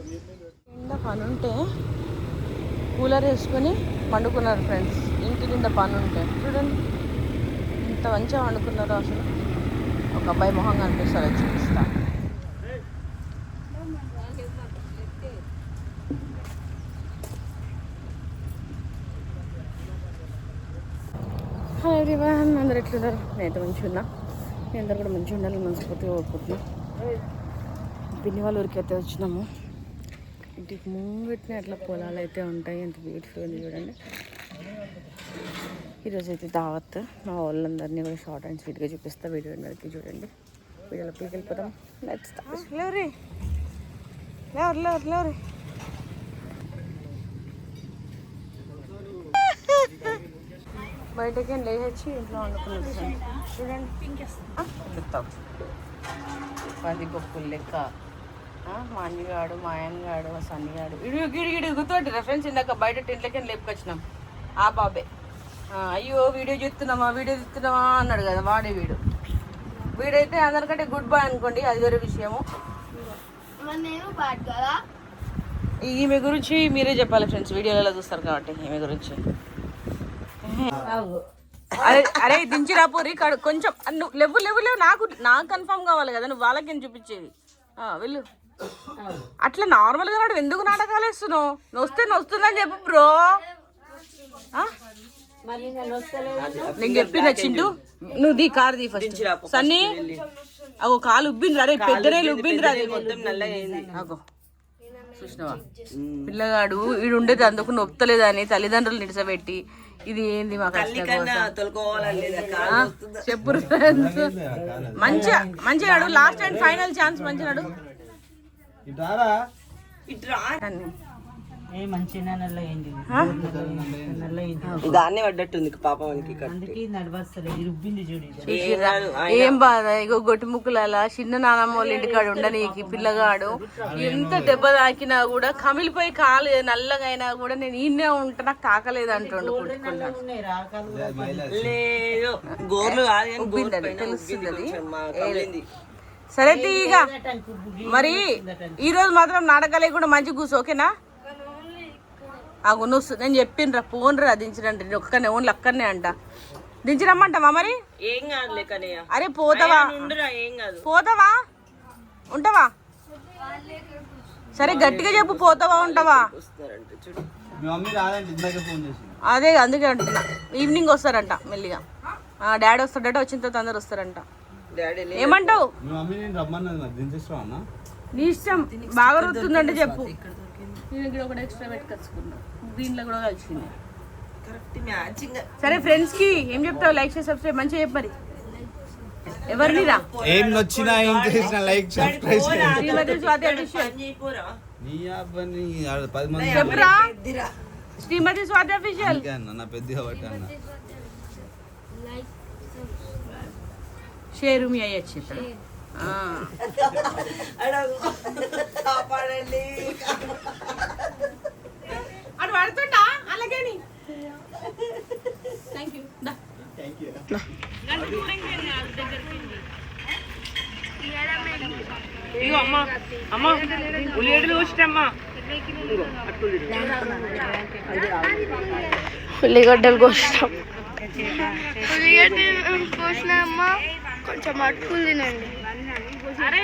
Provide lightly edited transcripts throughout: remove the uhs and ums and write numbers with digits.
నిండా పని ఉంటే కూలర్ వేసుకొని వండుకున్నారు ఫ్రెండ్స్. ఇంటి నిండా పని ఉంటే చూడండి ఇంత మంచిగా వండుకున్నారు. అసలు ఒక అబ్బాయి మొహం కనిపిస్తారు, అది చూపిస్తా. హాయ్ ఎవ్రీవన్, అందరు ఎట్లున్నారు? నేనైతే మంచిగా ఉన్నా. మీ అందరు కూడా మంచిగా ఉండాలని మనస్ఫూర్తిగా కోరుకుంటున్నా. పిన్ని వాళ్ళ ఊరికి అయితే వచ్చినాము. ఇంటికి ముంగట్నే అట్లా పొలాలు అయితే ఉంటాయి. ఎంత బ్యూటిఫుల్ ఉంది చూడండి. ఈరోజు అయితే దావత్. మా వాళ్ళందరినీ కూడా షార్ట్ అండ్ స్వీట్గా చూపిస్తా. వీడియో అందరికీ చూడండి. వీడియోలోకి వెళ్ళిపోతాం. Let's start. లేవరి లేవరి బయటకి లేచి ఇంట్లో వండుకున్నాడు చూడండి. చెప్తాం 10 గొప్పలు లెక్క. మా అన్నగాడు, మా ఆయనగాడు, మా సన్నిగాడు గిడి గుర్తుపట్టి రెఫరెన్స్ ఇందాక బయట టెంట్లకి లేపుకొచ్చినాం. ఆ బాబే అయ్యో వీడియో చూస్తున్నామా అన్నాడు కదా, వాడే వీడైతే అందరికంటే గుడ్ బాయ్ అనుకోండి, అది వేరే విషయము. ఈమె గురించి మీరే చెప్పాలి ఫ్రెండ్స్, వీడియోలలో చూస్తారు కాబట్టి ఈమె గురించి. అరే దించిరా పూరి కొంచెం లేవు నాకు కన్ఫర్మ్ కావాలి కదా, నువ్వు వాళ్ళకేం చూపించేది. వెళ్ళు. అట్లా నార్మల్గా నాడు ఎందుకు నాటకాలు వేస్తున్నావు? వస్తుందని చెప్పు బ్రో. నేను చెప్పిన చింటూ నువ్వు దీ కారు దీ ఫస్ట్. సన్నీ అగో కాలు ఉబ్బింది రా, పెద్దనే ఉబ్బింది రా. అగో చూసినావా పిల్లగాడు వీడు ఉండేది అందుకు నొప్పలేదని తల్లిదండ్రులు నిడిసబెట్టి ఇది ఏంది మాకు చెప్పు. మంచిగా అడు, లాస్ట్ అండ్ ఫైనల్ ఛాన్స్ మంచిగా అడు. దాన్నే పడ్డట్టుంది పాపం. ఏం బాధ. ఇగో గొట్టి ముక్కుల చిన్న నానమ్మ వాళ్ళ ఇంటికాడు ఉండనీకి పిల్లగాడు ఎంత దెబ్బ తాకినా కూడా కమిలిపోయి కాలు నల్లగా అయినా కూడా నేను ఈయనే ఉంటా, నాకు తాకలేదు అంటుండు. తెలుస్తుంది. సరే తీగ మరి ఈరోజు మాత్రం నాటకాలే కూడా మంచి కూర్చో, ఓకేనా? నువ్వు నేను చెప్పిండ్రా పోన్రా దించరండి, ఒక్కనే ఓన్లీ అక్కడనే అంట. దించిరమ్మంటావా మరి? ఏం కాదులే. అరే పోతావా ఉంటావా? సరే గట్టిగా చెప్పు, పోతావా ఉంటావా? అదే అందుకే అంటున్నా, ఈవినింగ్ వస్తారంట మెల్లిగా. డాడీ వస్తాడట, వచ్చిన తర్వాత అందరు వస్తారంట. ఏమంటావు? నీ ఇష్టం. బాగా రుతుందంటే చెప్పు. నేను కూడా ఎక్స్ట్రా పెట్టుకొచ్చుకున్నా, దీంట్లో కూడా కలిసింది. సరే ఫ్రెండ్స్ కి ఏం చెప్తావు? లైక్ చేసి సబ్స్క్రైబ్ మంచిగా చెప్పు. మరి ఎవరిని రా ఏం నచ్చినా ఏం చేసినా లైక్ సబ్స్క్రైబ్ చెప్పురా. శ్రీమతి స్వాతి అఫీషియల్ నా పెద్ద కాబట్టి అన్న షేరు మీ అయ్యి వచ్చి అటు పడుతుండా అలాగే. ఉల్లిగడ్డలు కోసినాం. కోసినామ్మా, కొంచెం అటుకులు తినండి. సరే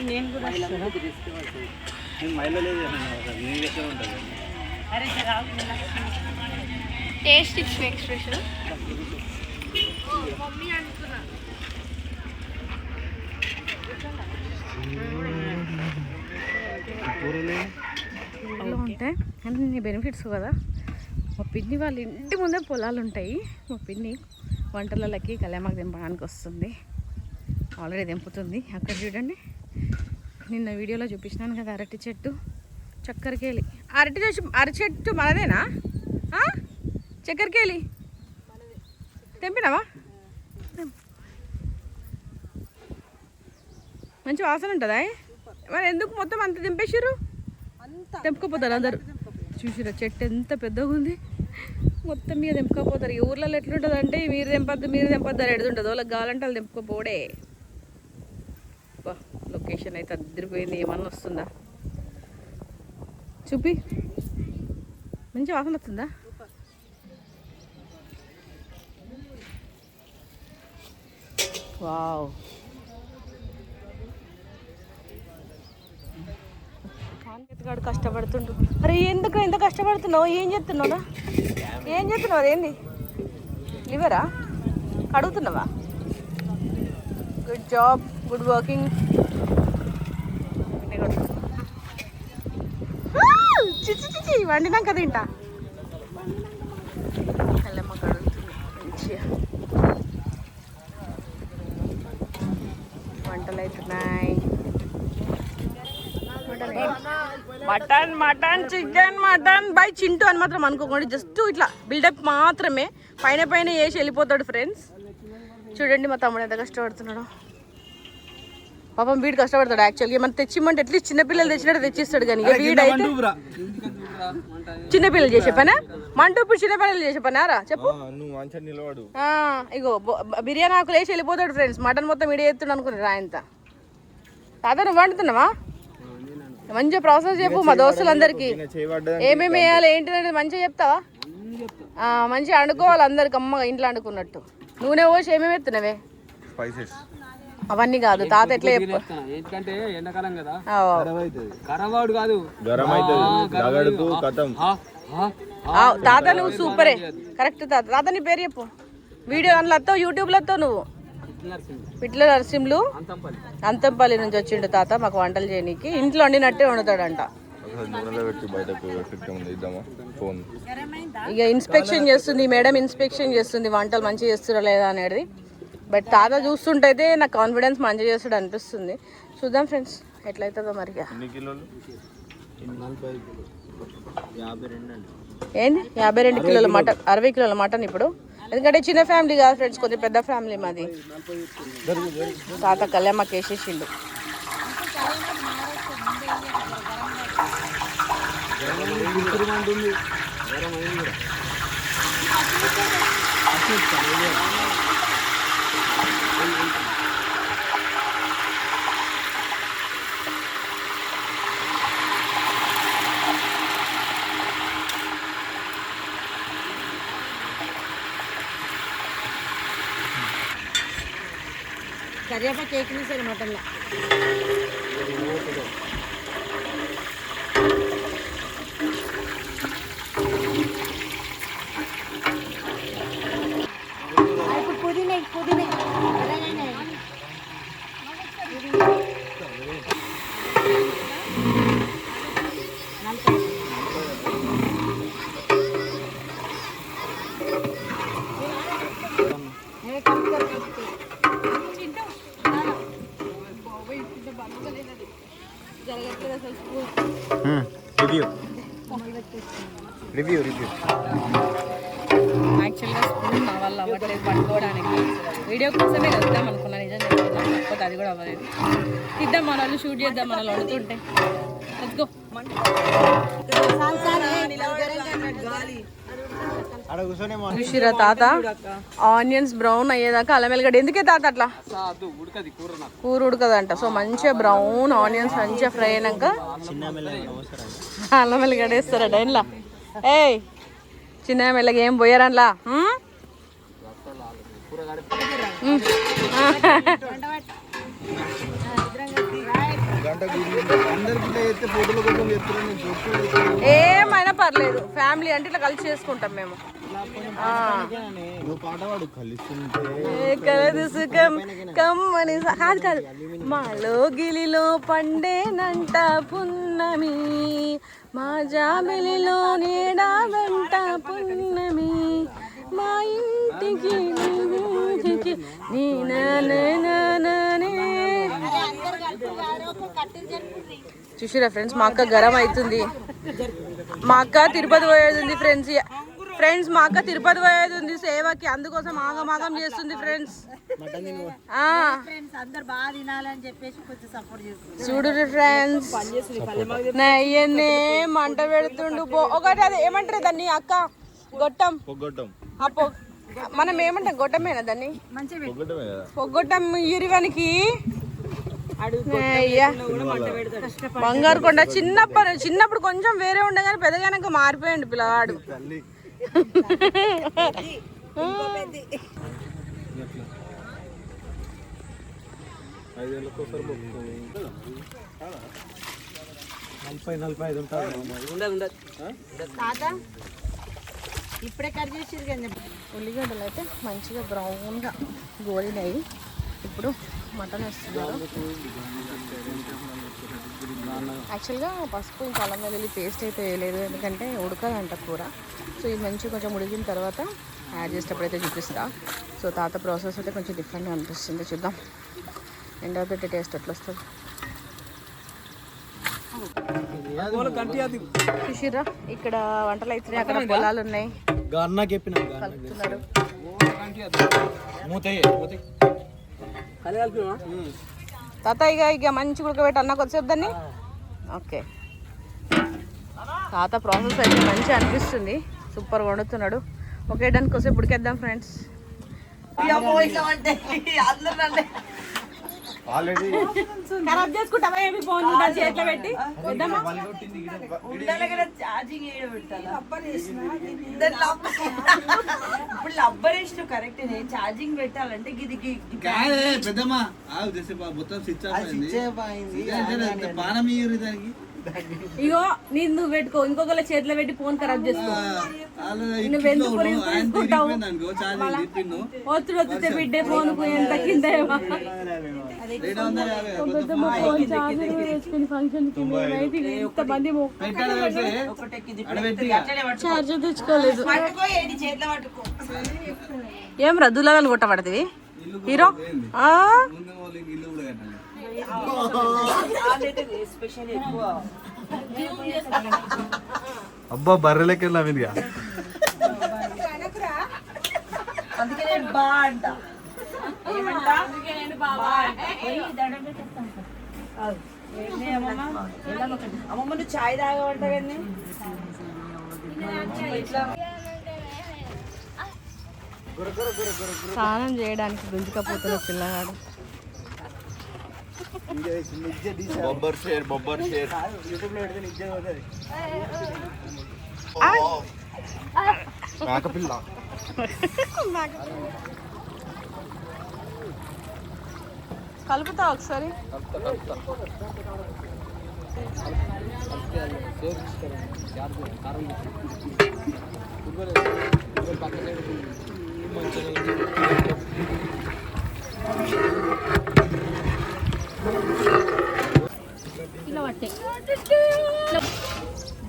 నేను కూడా టేస్ట్ ఇచ్చిన ఎక్స్ప్రెషన్ ఉంటాయి అన్ని బెనిఫిట్స్ కదా. మా పిన్ని వాళ్ళ ఇంటి ముందే పొలాలు ఉంటాయి. మా పిన్ని వంటలకి కళ్యామాకు దింపడానికి వస్తుంది, ఆల్రెడీ దింపుతుంది. అక్కడ చూడండి, నిన్న వీడియోలో చూపించినాను కదా అరటి చెట్టు, చక్కెరకేళి. అరటి చెట్టు మనదేనా? చక్కెరకేళి తెంపినావా? మంచి వాసన ఉంటుందా? మరి ఎందుకు మొత్తం అంత దింపేసారు? తెంపుకోపోతారు అందరు. చూసిరా చెట్టు ఎంత పెద్దగా ఉంది. మొత్తం మీద తెంపుకోపోతారు. ఈ ఊర్లలో ఎట్లుంటుంది అంటే మీరు తెంపద్దు అని ఎడుతుంటుంది. వాళ్ళకి కావాలంటే వాళ్ళు తెంపుకోపోడే. లొకేషన్ అయితే అద్దరిపోయింది. ఏమన్నా వస్తుందా చూపి. మంచి వాసన వస్తుందా? వావ్. కాన్కెత్గాడు కష్టపడుతుండు. అరే ఎందుకు ఇంత కష్టపడుతున్నావు? ఏం చేస్తున్నావురా? అదేంది లివరా కడుగుతున్నావా? Good job, good working. చిచ్చి వండినాక తింటా. కళ్ళమ్మ కడుగుతుంది మంచిగా. వంటలు అవుతున్నాయి. మటన్ చికెన్ బై చింటూ అని మాత్రం అనుకోకండి. జస్ట్ ఇట్లా బిల్డప్ మాత్రమే. పైన వేసి వెళ్ళిపోతాడు ఫ్రెండ్స్. చూడండి మా తమ్ముడు ఎంత కష్టపడుతున్నాడు. పాపం వీడు కష్టపడతాడు. యాక్చువల్గా మనం తెచ్చిమంటే అట్లీస్ట్ చిన్నపిల్లలు తెచ్చినట్టు తెచ్చిస్తాడు. కానీ వీడైతే చిన్నపిల్లలు చేసే పనా? మంటూ ఇప్పుడు చిన్నపిల్లలు చేసే పనా రా చెప్పు. ఇగో బిర్యానీ ఆకులు వేసి వెళ్ళిపోతాడు ఫ్రెండ్స్. మటన్ మొత్తం వీడియో ఎత్తుడు అనుకుని రాయంత. తాత నువ్వు వండుతున్నావా? మంచిగా ప్రాసెస్ చెప్పు మా దోస్తులందరికీ. ఏమేమి వేయాలి ఏంటి అనేది మంచిగా చెప్తావా? మంచిగా వండుకోవాలి అందరికి అమ్మగా ఇంట్లో వండుకున్నట్టు. నూనె పోసి ఏమేమి ఎత్తున్నావే? అవన్నీ కాదు తాత ఎట్లా చెప్పు. ఎందుకంటే ఎండాకాలం కదా, కరవాడు కాదు తాత. నువ్వు సూపరే, కరెక్ట్ తాత. తాత నీ పేరు చెప్పు. వీడియో అందులో వస్తావు, యూట్యూబ్లో వస్తావు నువ్వు. పిట్ల నరసింహులు అంతంపల్లి నుంచి వచ్చిండు తాత మాకు వంటలు చేయనీకి. ఇంట్లో వండినట్టే వండుతాడంట. ఇక ఇన్స్పెక్షన్ చేస్తుంది మేడం, ఇన్స్పెక్షన్ చేస్తుంది వంటలు మంచిగా చేస్తురా లేదా అనేది. బట్ తాత చూస్తుంటే అయితే నాకు కాన్ఫిడెన్స్ మంచిగా చేస్తాడు అనిపిస్తుంది. చూద్దాం ఫ్రెండ్స్ ఎట్లయితుందో మరి. ఏంది 52 కిలోల మటన్, 60 కిలోల మటన్ ఇప్పుడు. ఎందుకంటే చిన్న ఫ్యామిలీ కాదు ఫ్రెండ్స్, కొంచెం పెద్ద ఫ్యామిలీ మాది. తాత కళ్యాణకి వేసేసిండు. కరివేపాకు కేక్ సరే మటన్లో. యాక్చువల్గా స్పూన్ నా వల్ల అవ్వట్లేదు పట్టుకోవడానికి. వీడియో కోసమే వెళ్దాం అనుకున్నా, నిజం చెప్తున్నా. కాకపోతే అది కూడా అవ్వలేదు. ఇద్దాం మన వాళ్ళు షూట్ చేద్దాం మన వాళ్ళు వండుతుంటే. చూసిరా తాత ఆనియన్స్ బ్రౌన్ అయ్యేదాకా అల్లం వెల్లిగడ్డ. ఎందుకే తాత అట్లా? కూర ఉడకదంట. సో మంచిగా బ్రౌన్ ఆనియన్స్ మంచిగా ఫ్రై అయినాక అల్లం వెల్లిగడ్డ వేస్తారట. ఇంట్లో ఏయ్ చిన్న మెల్లగా ఏం పోయారన్లా. ఏమైనా పర్లేదు, ఫ్యామిలీ అంటే ఇట్లా కలిసి చేసుకుంటాం మేము. కమ్మని కాదు కాదు మాలో గిలిలో పండేనంట పున్నమి, మా జాబిలిలో నేడా వెంట పున్నమి, మా ఇంటికి చూసిరా ఫ్రెండ్స్. మా అక్క గరం అవుతుంది. మా అక్క తిరుపతి పోయేది ఉంది ఫ్రెండ్స్. మా అక్క తిరుపతి పోయేది ఉంది సేవకి, అందుకోసం ఆగమాగం చేస్తుంది ఫ్రెండ్స్. చూడు ఫ్రెండ్స్ నయ్యన్నే మంట పెడుతుండు. ఒకటి అది ఏమంటారు దాన్ని అక్క, గొట్టం పొగ్గొట్టం మనం ఏమంటాం గొట్టమేనా దాన్ని పొగ్గొట్టం ఇరివానికి బంగారు కొండ చిన్నప్పుడు కొంచెం వేరే ఉండే కానీ పెద్దగానే మారిపోయాడు పిల్లవాడు ఇప్పుడే కట్ చేసి ఉల్లిగడ్డలు అయితే మంచిగా బ్రౌన్గా గోలినాయి. ఇప్పుడు మటన్ వేస్తున్నారు. యాక్చువల్గా పసుపు ఇంకా అల్లం వెల్లుల్లి పేస్ట్ అయితే వేయలేదు, ఎందుకంటే ఉడకదంట కూర. సో ఇది మంచిగా కొంచెం ఉడికిన తర్వాత యాడ్ చేసేటప్పుడు అయితే చూపిస్తా. సో తాత ప్రాసెస్ అయితే కొంచెం డిఫరెంట్గా అనిపిస్తుంది. చూద్దాం end of the day taste ఎట్లా వస్తుంది. చూసిర్రా ఇక్కడ వంటలు అవుతున్నాయి, అక్కడ పొలాలు ఉన్నాయి, కలుపుతున్నారు. తాత ఇక మంచి ఉడకబెట్టి అన్న కొద్దిసేపు దాన్ని. ఓకే తాత ప్రాసెస్ అయితే మంచిగా అనిపిస్తుంది, సూపర్గా వండుతున్నాడు. ఓకే దాన్ని కొద్దిసేపు ఉడికేద్దాం ఫ్రెండ్స్. ఖరాబ్ చేసుకుంటావా ఏమి ఫోన్ చేతిలో పెట్టి ఇప్పుడు లబ్బర్ వేసిన కరెక్ట్ ఛార్జింగ్ పెట్టాలంటే పెద్దమ్మా మొత్తం స్విచ్ ఆఫ్ అయింది. పానం దానికి ఇగో నేను నువ్వు పెట్టుకో, ఇంకొకళ్ళ చేతిలో పెట్టి ఫోన్ ఖరాబ్ చేసుకో. నువ్వెందుకు తీసుకుంటావు? ఒత్తుడు వస్తే బిడ్డే ఫోన్ ఎంత కింద చార్జర్ తెచ్చుకోలేదు. ఏం రద్దులాగా కొట్టబడుతుంది హీరో. అబ్బా బర్రెలకి మీదిగా అందుకే నేను బా అంట. అమ్మమ్మ నువ్వు చాయ్ తాగమంట కానీ స్నానం చేయడానికి గుంజుకపోతున్న పిల్లగాడు. బొబ్బర్ షేర్ మేకపిల్ల కలుపుతా ఒకసారి.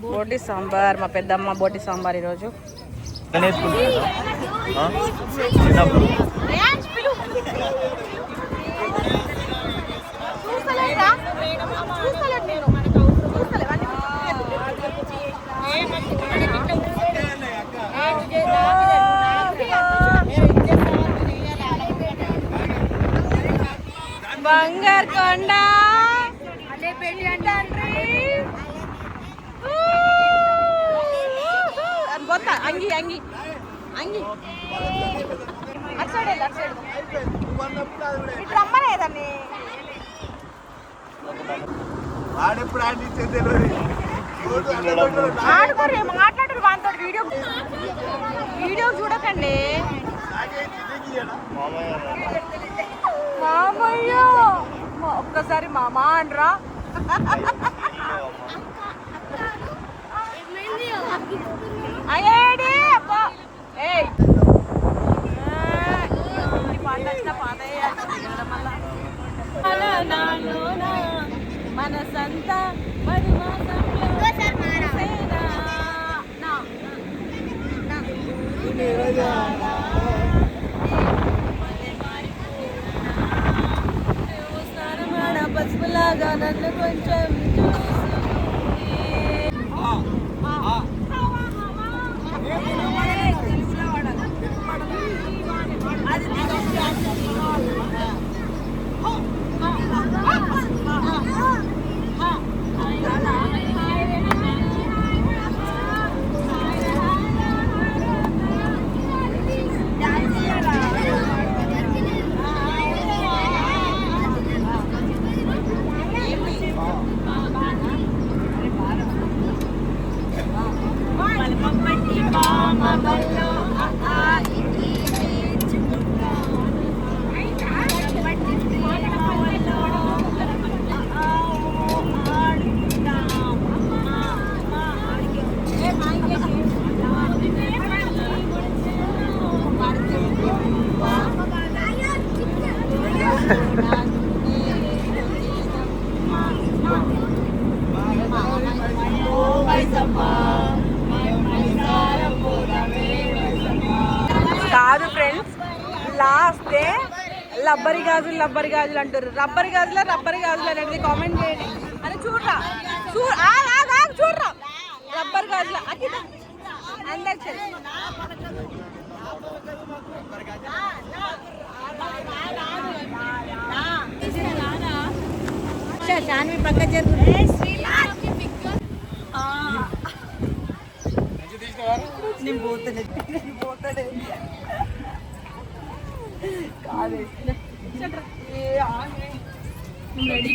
బోటి సాంబార్, మా పెద్దమ్మ బోటి సాంబార్ ఈరోజు. బంగారు కొండ అంగి అంగి అంగి అటు సైడ్ వెళ్ళి, అటు సైడ్ ఇటు రమ్మనేదాన్ని. ఆడుకోరు మాట్లాడరు వాంతో. వీడియో చూడకండి. మామయ్య ఒక్కసారి మామా అనరా. అయ్యేడి అబ్బా ఏయ్ పాట వచ్చిన పాత మనసంతా పసుపులాగా నన్ను కొంచెం చూసి కాదు ఫ్రెండ్స్, లాస్ట్ డే రబ్బరి గాజులు అంటారు. రబ్బరి గాజులు అనేది కామెంట్ చేయండి. అని చూడరా చూడరా రబ్బర్ గాజులు అందరు శాన్వి పక్క నేను పోతాడే కాదే రెడీ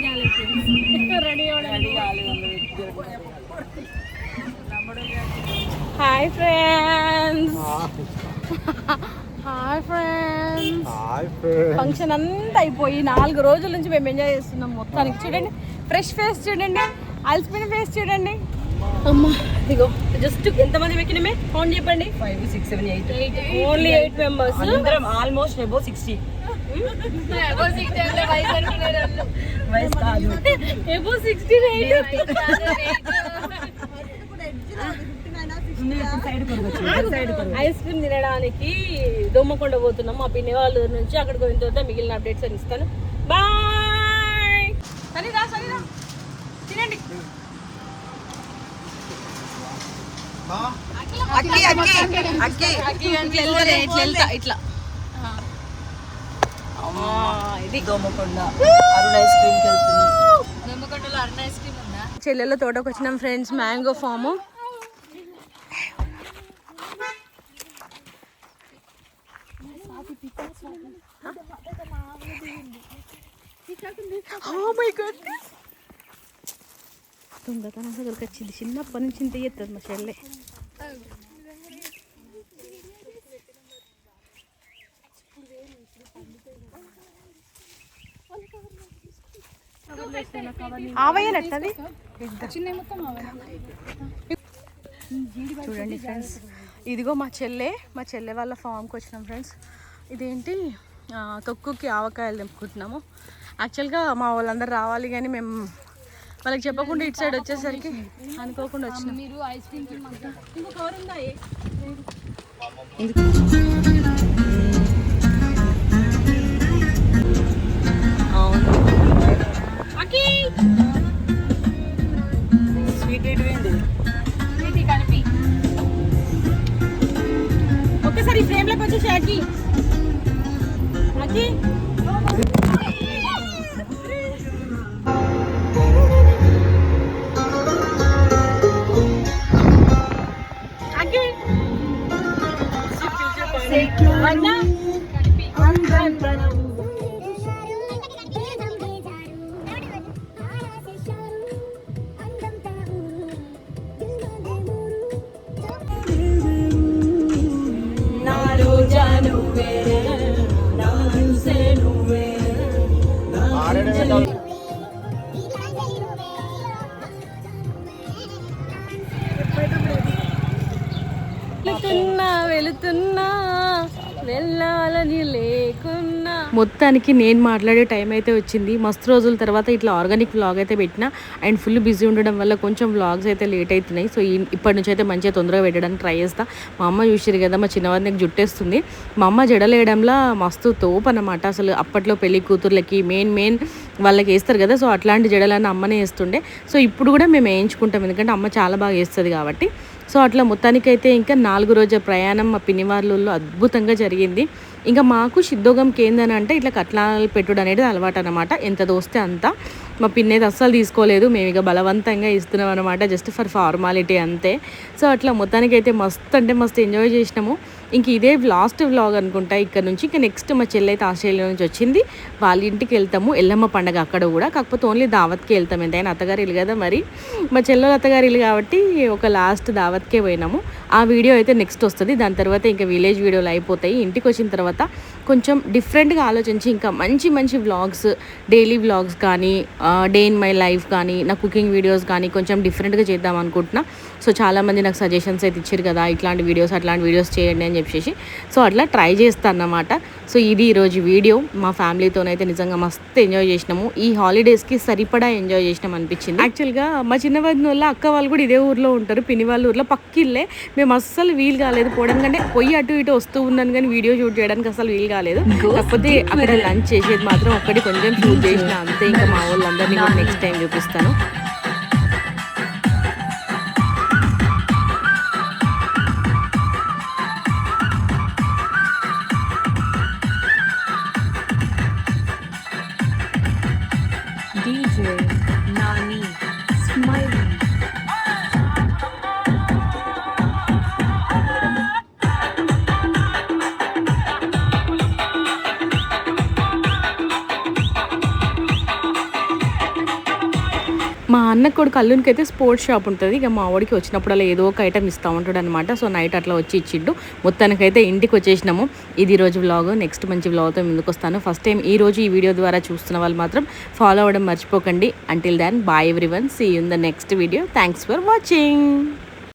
హాయ్ ఫ్రెండ్స్ ఫంక్షన్ అంతా అయిపోయి 4 రోజుల నుంచి మేము ఎంజాయ్ చేస్తున్నాం. మొత్తానికి చూడండి, ఫ్రెష్ ఫేస్ చూడండి, అలసిపోయిన ఫేస్ చూడండి. అమ్మా ఇగో జస్ట్ ఎంతమంది ఎక్కినమే కౌంట్ చెప్పండి. 5, 6, 7, 8 ఓన్లీ 8 మెంబర్స్. అందరం ఆల్మోస్ట్ అబౌ 60 వయసు కాదు, అబౌ 68. ఐస్ క్రీమ్ తినడానికి దొమ్మకొండ పోతున్నాం. మా పిన్ని వాళ్ళ ఊరు నుంచి అక్కడికి పోయిన తర్వాత మిగిలిన అప్డేట్స్ అని ఇస్తాను. బాయ్. సరిరా తినండి. ఇట్లా ఇది దోమకొండ అరుణ్ ఐస్ క్రీమ్కి వెళ్తున్నాం. దొమ్మకొండలో అరుణ్ ఐస్ క్రీమ్ ఉందా? చెల్లెళ్ళ తోటకు వచ్చినాం ఫ్రెండ్స్. Mango form. దొంగతనం దగ్గరికి వచ్చింది. చిన్నప్పటి నుంచి ఇంత చేస్తుంది మా చెల్లె. ఆవయ్యనట్టది చూడండి ఫ్రెండ్స్. ఇదిగో మా చెల్లె వాళ్ళ ఫామ్కి వచ్చినాం ఫ్రెండ్స్. ఇదేంటి తొక్కుకి ఆవకాయలు తెంపుకుంటున్నాము. యాక్చువల్గా మా వాళ్ళందరూ రావాలి కానీ మేము వాళ్ళకి చెప్పకుండా ఇటు సైడ్ వచ్చేసరికి అనుకోకుండా వచ్చినాం. మీరు ఐస్ క్రీమ్ ఇంకో కవర్ ఉందా? ఒక్కసారి ఫ్రేమ్ లోకి వచ్చేసి అకి వెళుతున్నా వెళ్ళాలని లేకున్నా. మొత్తానికి నేను మాట్లాడే టైం అయితే వచ్చింది. మస్తు రోజుల తర్వాత ఇట్లా ఆర్గానిక్ వ్లాగ్ అయితే పెట్టిన. అండ్ ఫుల్ బిజీ ఉండడం వల్ల కొంచెం వ్లాగ్స్ అయితే లేట్ అవుతున్నాయి. సో ఇప్పటి నుంచి అయితే మంచిగా తొందరగా పెట్టడానికి ట్రై చేస్తా. మా అమ్మ చూసారు కదా, మా చిన్నవారికి జుట్టేస్తుంది. మా అమ్మ జడలేయడంలో మస్తు తోపు అన్నమాట. అసలు అప్పట్లో పెళ్లి కూతుర్లకి మెయిన్ వాళ్ళకి వేస్తారు కదా, సో అట్లాంటి జడలన్నీ అమ్మనే వేస్తుండే. సో ఇప్పుడు కూడా మేము వేయించుకుంటాం, ఎందుకంటే అమ్మ చాలా బాగా వేస్తుంది కాబట్టి. సో అట్లా మొత్తానికైతే ఇంకా 4 రోజుల ప్రయాణం మా పిన్నివార్లలో అద్భుతంగా జరిగింది. ఇంకా మాకు సిద్ధోగంకి ఏందని అంటే ఇట్లా కట్నాలు పెట్టుడు అనేది అలవాటు అనమాట. ఎంత దోస్తే అంత. మా పిన్ని అయితే అస్సలు తీసుకోలేదు, మేము ఇక బలవంతంగా ఇస్తున్నాం అనమాట, జస్ట్ ఫర్ ఫార్మాలిటీ అంతే. సో అట్లా మొత్తానికి అయితే మస్తు అంటే మస్తు ఎంజాయ్ చేసినాము. ఇంక ఇదే లాస్ట్ వ్లాగ్ అనుకుంటా. ఇక్కడ నుంచి ఇంకా నెక్స్ట్ మా చెల్లి అయితే ఆస్ట్రేలియా నుంచి వచ్చింది, వాళ్ళ ఇంటికి వెళ్తాము. ఎల్లమ్మ పండగ అక్కడ కూడా, కాకపోతే ఓన్లీ దావత్కి వెళ్తాం. ఎంతైనా అత్తగారి ఇల్లు కదా, మరి మా చెల్లెలు అత్తగారి ఇల్లు కాబట్టి ఒక లాస్ట్ దావత్కే పోయినాము. ఆ వీడియో అయితే నెక్స్ట్ వస్తుంది. దాని తర్వాత ఇంకా విలేజ్ వీడియోలు అయిపోతాయి. ఇంటికి వచ్చిన తర్వాత కొంచెం డిఫరెంట్గా ఆలోచించి ఇంకా మంచి మంచి వ్లాగ్స్, డైలీ వ్లాగ్స్ కానీ, డే ఇన్ మై లైఫ్ కానీ, నా కుకింగ్ వీడియోస్ కానీ కొంచెం డిఫరెంట్గా చేద్దాం అనుకుంటున్నా. సో చాలామంది నాకు సజెషన్స్ అయితే ఇచ్చారు కదా, ఇట్లాంటి వీడియోస్ అట్లాంటి వీడియోస్ చేయండి అని చెప్పేసి. సో అట్లా ట్రై చేస్తాను అన్నమాట. సో ఇది ఈరోజు వీడియో. మా ఫ్యామిలీతోనైతే నిజంగా మస్తు ఎంజాయ్ చేసినాము. ఈ హాలిడేస్కి సరిపడా ఎంజాయ్ చేసినాం అనిపించింది. యాక్చువల్గా మా చిన్నవదిన వల్ల అక్క వాళ్ళు కూడా ఇదే ఊర్లో ఉంటారు, పిన్ని వాళ్ళ ఊర్లో పక్కిల్లే. మేము అస్సలు వీలు కాలేదు పోవడం, కంటే పోయి అటు ఇటు వస్తూ ఉన్నాను కానీ వీడియో షూట్ చేయడానికి అసలు వీలు కాలేదు. కాకపోతే అక్కడ లంచ్ చేసేది మాత్రం ఒక్కటి కొంచెం షూట్ చేసిన అంతే. ఇంకా మా వాళ్ళందరినీ కూడా నెక్స్ట్ టైం చూపిస్తాను. DJ Nani smiling. మా అన్న కొడుకు అల్లునికి అయితే స్పోర్ట్స్ షాప్ ఉంటుంది. ఇక మా వాడికి వచ్చినప్పుడల్లా ఏదో ఒక ఐటమ్ ఇస్తూ ఉంటాడు అనమాట. సో నైట్ అట్లా వచ్చి ఇచ్చిండు. మొత్తానికైతే ఇంటికి వచ్చేసినాము. ఇది రోజు వ్లాగ్. నెక్స్ట్ మంచి వ్లాగ్తో ముందుకు వస్తాను. ఫస్ట్ టైం ఈ రోజు ఈ వీడియో ద్వారా చూస్తున్న వాళ్ళు మాత్రం ఫాలో అవ్వడం మర్చిపోకండి. Until then bye everyone, see you in the next video. Thanks for watching.